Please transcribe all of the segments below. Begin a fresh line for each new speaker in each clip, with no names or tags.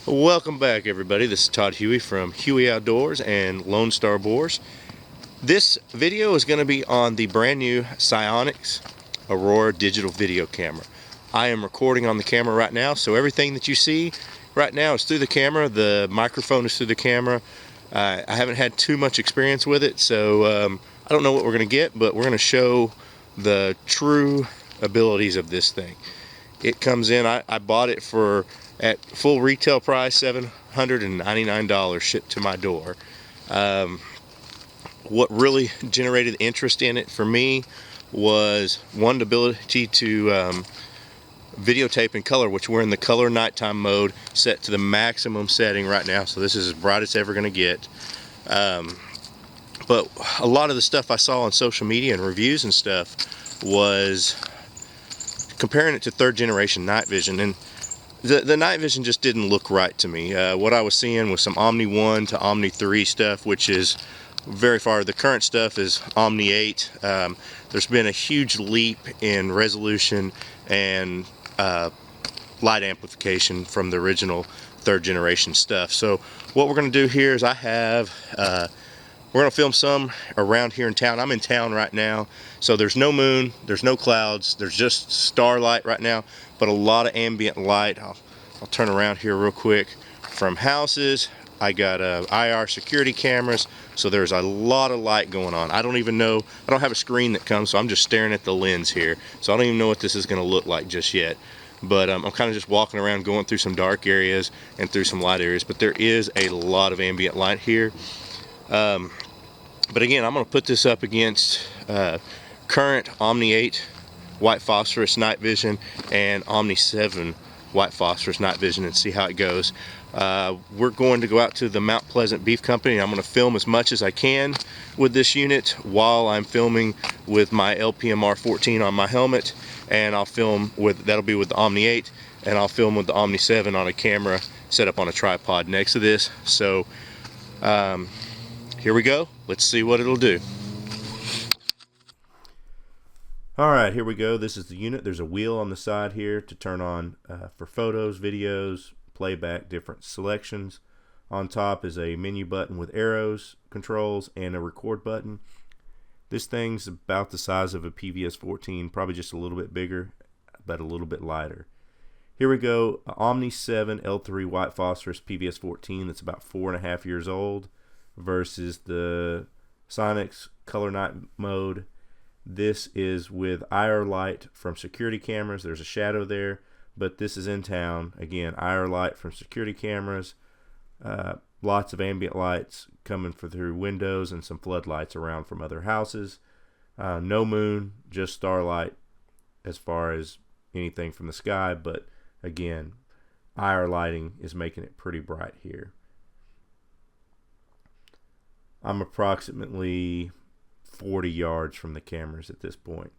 Welcome back, everybody. This is Todd Huey from Huey Outdoors and Lone Star Boars. This video is going to be on the brand new SiOnyx Aurora digital video camera. I am recording on the camera right now, so everything that you see right now is through the camera. The microphone is through the camera. I haven't had too much experience with it, so I don't know what we're going to get, but we're going to show the true abilities of this thing. It comes in, I bought it at full retail price, $799 shipped to my door. What really generated interest in it for me was one, the ability to videotape in color, which we're in the color nighttime mode set to the maximum setting right now, so this is as bright as it's ever going to get. But a lot of the stuff I saw on social media and reviews and stuff was comparing it to third generation night vision, and the night vision just didn't look right to me. What I was seeing was some Omni 1 to Omni 3 stuff, which is very far. The current stuff is Omni 8. There's been a huge leap in resolution and light amplification from the original third generation stuff. So what we're going to do here is we're going to film some around here in town. I'm in town right now, so there's no moon, there's no clouds, there's just starlight right now, but a lot of ambient light. I'll turn around here real quick. From houses, I got IR security cameras, so there's a lot of light going on. I don't even know, I don't have a screen that comes, so I'm just staring at the lens here. So I don't even know what this is going to look like just yet. But I'm kind of just walking around, going through some dark areas and through some light areas, but there is a lot of ambient light here. But again, I'm going to put this up against current Omni 8 white phosphorus night vision and Omni 7 white phosphorus night vision and see how it goes. We're going to go out to the Mount Pleasant Beef Company, and I'm going to film as much as I can with this unit while I'm filming with my LPMR 14 on my helmet, and I'll film with, that'll be with the Omni 8, and I'll film with the Omni 7 on a camera set up on a tripod next to this. So here we go. Let's see what it'll do. Alright, here we go. This is the unit. There's a wheel on the side here to turn on for photos, videos, playback, different selections. On top is a menu button with arrows, controls, and a record button. This thing's about the size of a PVS 14, probably just a little bit bigger, but a little bit lighter. Here we go. Omni 7 L3 white phosphorus PVS 14 that's about 4.5 years old versus the SiOnyx color night mode. This is with IR light from security cameras. There's a shadow there, but this is in town. Again, IR light from security cameras. Lots of ambient lights coming through windows and some floodlights around from other houses. No moon, just starlight as far as anything from the sky, but again, IR lighting is making it pretty bright here. I'm approximately 40 yards from the cameras at this point.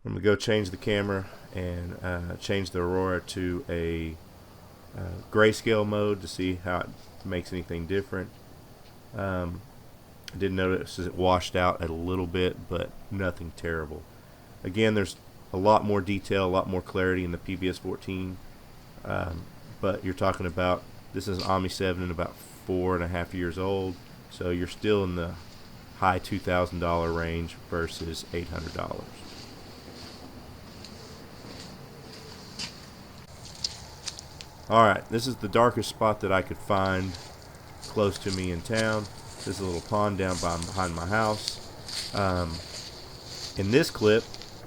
I'm going to go change the camera and change the Aurora to a grayscale mode to see how it makes anything different. I did notice it washed out a little bit, but nothing terrible. Again, there's a lot more detail, a lot more clarity in the PVS 14, but you're talking about, this is an Omni 7 and about 4.5 years old, so you're still in the high $2,000 range versus $800. Alright, this is the darkest spot that I could find close to me in town. This is a little pond down behind my house. In this clip,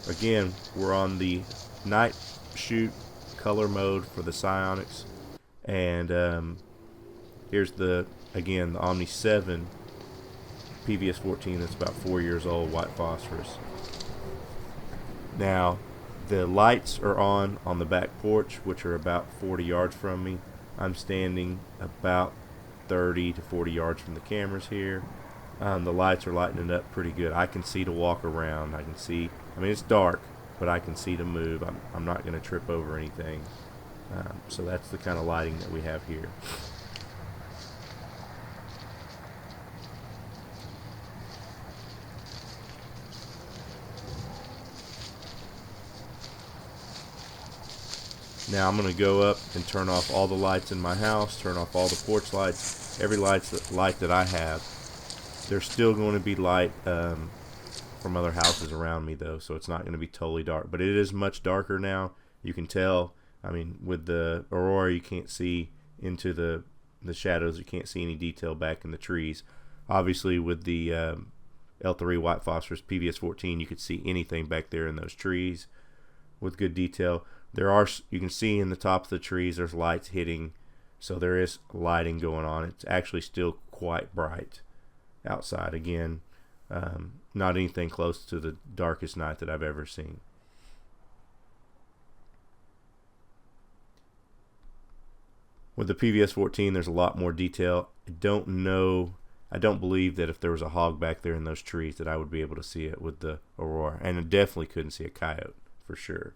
again, we're on the night shoot color mode for the SiOnyx, and here's the Omni 7 PVS 14 that's about 4 years old, white phosphorus. Now the lights are on the back porch, which are about 40 yards from me. I'm standing about 30 to 40 yards from the cameras here. The lights are lighting it up pretty good. I can see to walk around. I can see, I mean, it's dark, but I can see to move. I'm not going to trip over anything. So that's the kind of lighting that we have here.
Now I'm going to go up and turn off all the lights in my house, turn off all the porch lights, every light that I have. There's still going to be light from other houses around me though, so it's not going to be totally dark. But it is much darker now. You can tell. I mean, with the Aurora, you can't see into the shadows. You can't see any detail back in the trees. Obviously, with the L3 white phosphorus PVS-14, you could see anything back there in those trees with good detail. You can see in the top of the trees there's lights hitting, so there is lighting going on. It's actually still quite bright outside. Again, not anything close to the darkest night that I've ever seen. With the PVS-14, there's a lot more detail. I don't believe that if there was a hog back there in those trees that I would be able to see it with the Aurora. And I definitely couldn't see a coyote, for sure.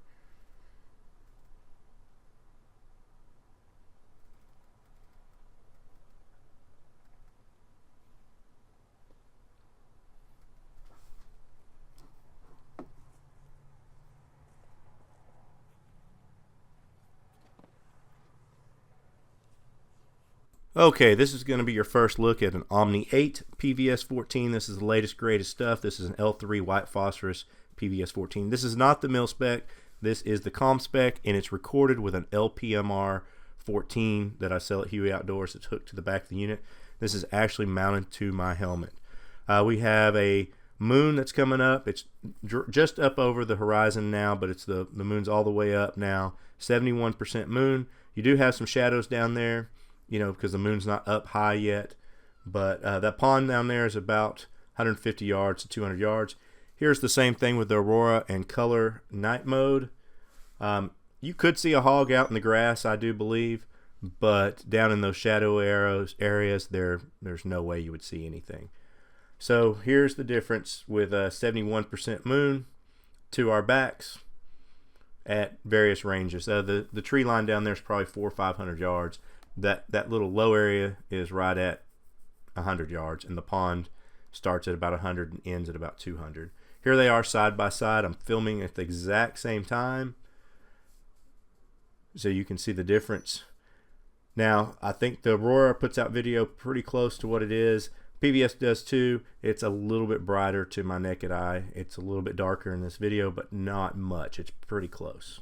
Okay, this is going to be your first look at an Omni 8 PVS-14. This is the latest, greatest stuff. This is an L3 white phosphorus PVS-14. This is not the mil spec. This is the com spec, and it's recorded with an LPMR 14 that I sell at Huey Outdoors. It's hooked to the back of the unit. This is actually mounted to my helmet. We have a moon that's coming up. It's just up over the horizon now, but it's the moon's all the way up now. 71% moon. You do have some shadows down there, you know, because the moon's not up high yet. But that pond down there is about 150 yards to 200 yards. Here's the same thing with the Aurora and color night mode. You could see a hog out in the grass, I do believe, but down in those shadow areas, there's no way you would see anything. So here's the difference with 71% moon to our backs at various ranges. The tree line down there is probably 400 or 500 yards. That little low area is right at 100 yards, and the pond starts at about 100 and ends at about 200. Here they are side by side. I'm filming at the exact same time, so you can see the difference. Now, I think the Aurora puts out video pretty close to what it is. PVS does too. It's a little bit brighter to my naked eye. It's a little bit darker in this video, but not much. It's pretty close.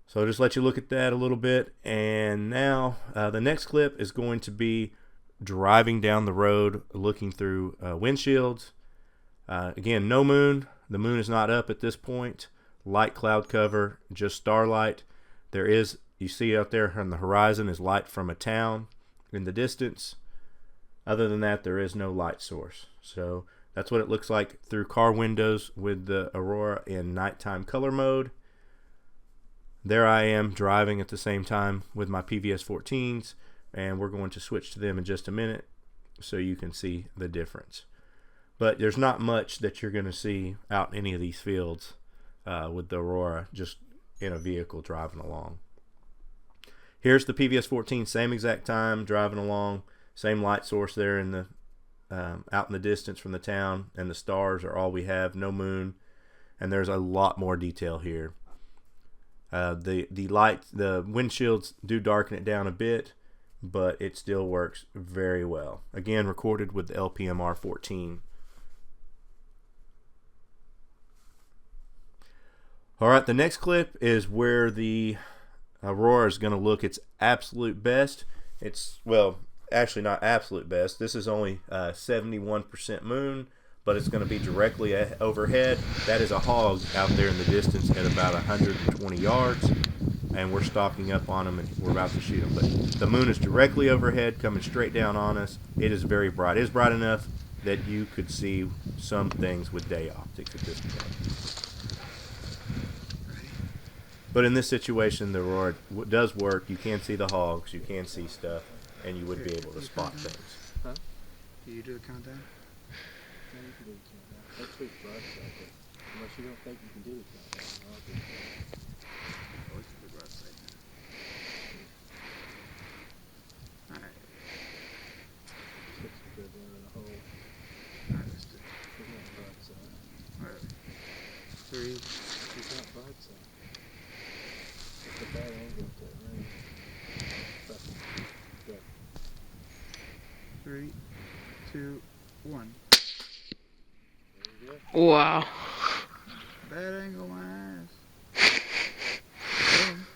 So I'll just let you look at that a little bit. And now the next clip is going to be driving down the road, looking through windshields. Again, no moon. The moon is not up at this point. Light cloud cover, just starlight. There is, you see out there on the horizon, is light from a town in the distance. Other than that, there is no light source. So that's what it looks like through car windows with the Aurora in nighttime color mode. There I am driving at the same time with my PVS-14s, and we're going to switch to them in just a minute so you can see the difference. But there's not much that you're going to see out in any of these fields with the Aurora just in a vehicle driving along. Here's the PVS-14, same exact time driving along, same light source there in the out in the distance from the town, and the stars are all we have, no moon, and there's a lot more detail here. The windshields do darken it down a bit, but it still works very well. Again, recorded with the LPMR 14. Alright, the next clip is where the Aurora is going to look its absolute best. It's, well, actually not absolute best. This is only 71% moon, but it's going to be directly overhead. That is a hog out there in the distance at about 120 yards, and we're stalking up on him and we're about to shoot him. But the moon is directly overhead, coming straight down on us. It is very bright. It is bright enough that you could see some things with day optics at this point. But in this situation, the Aurora does work. You can see the hogs, you can see stuff, and you would be able to spot things.
Huh? Do you do a countdown?
No, you can do the countdown. That's too bright, unless you don't think you can do the countdown. I'll do it.
Oh, it's pretty bright right now. Alright.
Six is good there in a hole.
Alright, let's do it.
It's not bright side.
Alright. 3.
It's not bright side.
3, 2, 1.
There you go.
Wow.
Bad angle, my ass. Boom.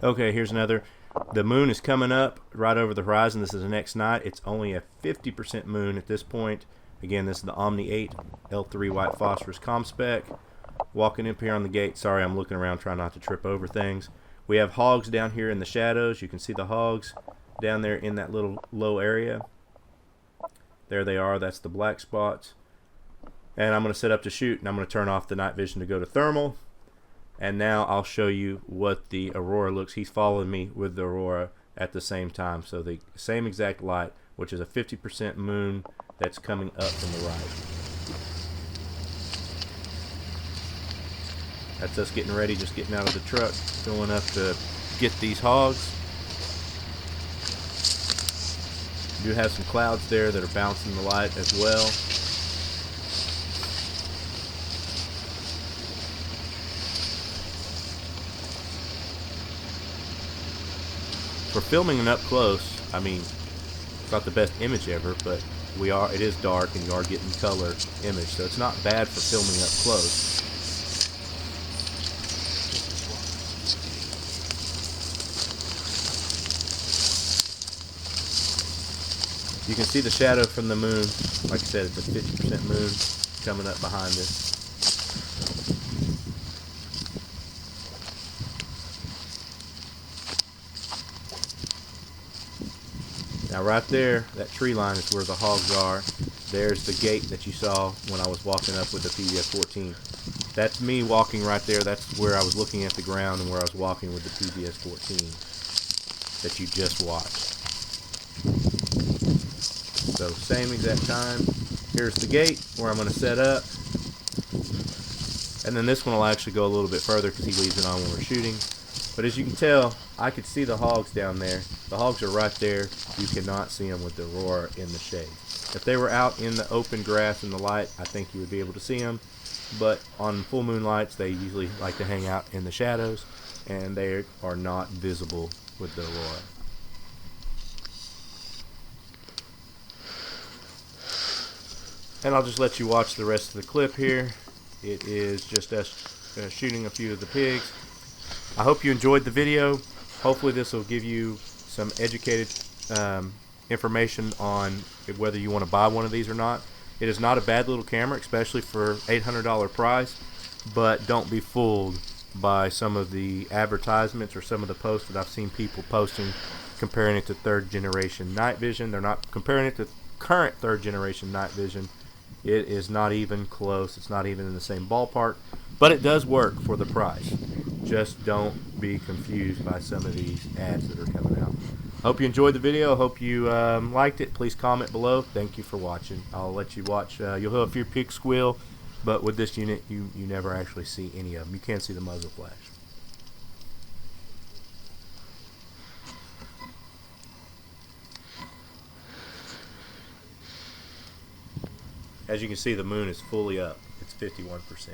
Okay, here's another. The moon is coming up right over the horizon. This is the next night. It's only a 50% moon at this point. Again, this is the Omni 8 L3 white phosphorus com spec. Walking up here on the gate. Sorry, I'm looking around trying not to trip over things. We have hogs down here in the shadows. You can see the hogs down there in that little low area. There they are. That's the black spots. And I'm going to set up to shoot, and I'm going to turn off the night vision to go to thermal. And now I'll show you what the Aurora looks. He's following me with the Aurora at the same time. So the same exact light, which is a 50% moon that's coming up from the right. That's us getting ready, just getting out of the truck, going up to get these hogs. We do have some clouds there that are bouncing the light as well. For filming it up close, I mean, it's not the best image ever, but it is dark and you are getting color image, so it's not bad for filming up close. You can see the shadow from the moon. Like I said, it's a 50% moon coming up behind us. Now right there, that tree line is where the hogs are. There's the gate that you saw when I was walking up with the PVS-14. That's me walking right there. That's where I was looking at the ground and where I was walking with the PVS-14 that you just watched. So same exact time. Here's the gate where I'm going to set up. And then this one will actually go a little bit further because he leaves it on when we're shooting. But as you can tell, I could see the hogs down there. The hogs are right there. You cannot see them with the Aurora in the shade. If they were out in the open grass in the light, I think you would be able to see them. But on full moon lights, they usually like to hang out in the shadows, and they are not visible with the Aurora. And I'll just let you watch the rest of the clip here. It is just us shooting a few of the pigs. I hope you enjoyed the video. Hopefully this will give you some educated information on whether you want to buy one of these or not. It is not a bad little camera, especially for $800 price, but don't be fooled by some of the advertisements or some of the posts that I've seen people posting comparing it to third generation night vision. They're not comparing it to current third generation night vision. It is not even close. It's not even in the same ballpark, but it does work for the price. Just don't be confused by some of these ads that are coming out. Hope you enjoyed the video. Hope you liked it. Please comment below. Thank you for watching. I'll let you watch. You'll hear a few pigs squeal, but with this unit, you never actually see any of them. You can't see the muzzle flash. As you can see, the moon is fully up. It's 51%.